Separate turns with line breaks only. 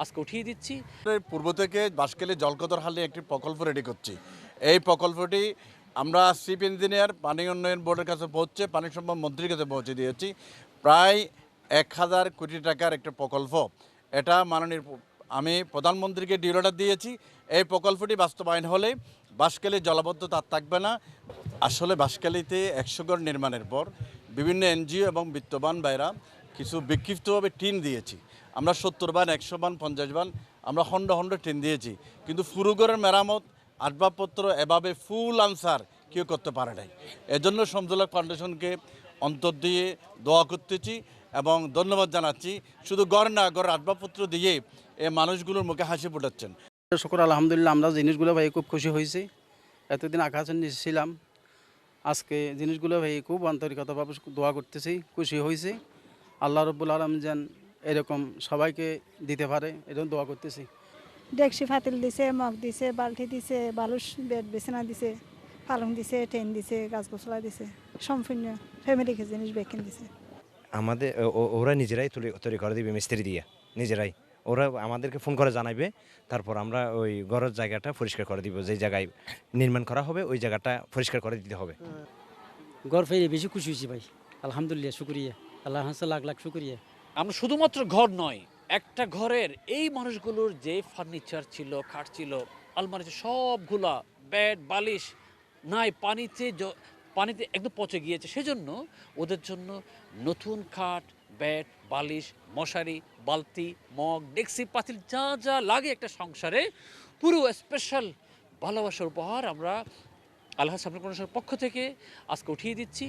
আজকে উঠিয়ে দিচ্ছি।
পূর্ব থেকে বাঁশখালী জলকদর হালে একটি প্রকল্প রেডি করছি। এই প্রকল্পটি আমরা চিফ ইঞ্জিনিয়ার পানি উন্নয়ন বোর্ডের কাছে পৌঁছে পানি সম্পদ মন্ত্রীর কাছে পৌঁছে দিয়েছি। প্রায় 1000 কোটি টাকার একটা প্রকল্প। এটা আমি প্রধানমন্ত্রীকে ডিল অর্ডার দিয়েছি। এই প্রকল্পটি বাস্তবায়ন হলে বাঁশখালী জলাবদ্ধতা আর থাকবে না। আসলে বাঁশখালীতে 100 ঘর নির্মাণের পর বিভিন্ন এনজিও এবং বিত্তবান ভাইরা কিছু বিক্ষিপ্তভাবে টিন দিয়েছি। আমরা 70 বান, 100 বান, 50 বান আমরা খণ্ড টিন দিয়েছি, কিন্তু ফুরুগড়ের মেরামত আসবাবপত্র এভাবে ফুল আনসার কেউ করতে পারে নাই। এজন্য সমজুলক ফাউন্ডেশনকে অন্তর দিয়ে দোয়া করতেছি এবং ধন্যবাদ জানাচ্ছি। শুধু গড় না, গড়ের আসবাবপত্র দিয়ে এই মানুষগুলোর মুখে হাসি ফুটাচ্ছেন।
শুকর আলহামদুলিল্লাহ, আমরা জিনিসগুলো ভাই খুব খুশি হয়েছি। এতদিন আকাশের নিচে ছিলাম, আজকে জিনিসগুলো ভাই খুব আন্তরিকতাভাবে দোয়া করতেছি, খুশি হয়েছি। আল্লাহ রব্বুল আলম যেন এরকম সবাইকে দিতে পারে, এরকম দোয়া করতেছি।
ডেকসি ফাতিল দিছে, মগ দিছে, বালতি দিছে, বালুস বেড বিছানা দিছে, পালং দিছে, টেন দিছে, গাছ গোছলা দিছে, সম্পূর্ণ ফ্যামিলিকে জিনিস বেকিন দিছে।
আমাদের ওরা নিজেরাই তৈরি করে দিবে, মিস্ত্রি দিয়ে নিজেরাই। ওরা আমাদেরকে ফোন করে জানাবে, তারপর আমরা ওই ঘরের জায়গাটা পরিষ্কার করে দিব। যে জায়গায় নির্মাণ করা হবে ওই জায়গাটা পরিষ্কার করে দিতে হবে।
ঘর পেয়ে বেশি খুশি হয়েছি ভাই, আলহামদুলিল্লাহ, শুক্রিয়া আল্লাহ হাসা, লাখ লাখ শুক্রিয়া।
আমরা শুধুমাত্র ঘর নয়, একটা ঘরের এই মানুষগুলোর যে ফার্নিচার ছিল, খাট ছিল, আলমারি ছিল, সবগুলা বেড বালিশ নাই, পানিতে একদম পচে গিয়েছে। সেজন্য ওদের জন্য নতুন খাট, বেড বালিশ, মশারি, বালতি, মগ, ডেকসি পাতিল যা যা লাগে একটা সংসারে, পুরো স্পেশাল ভালোবাসার উপহার আমরা আল্লাহ সামনে পক্ষ থেকে আজকে উঠিয়ে দিচ্ছি।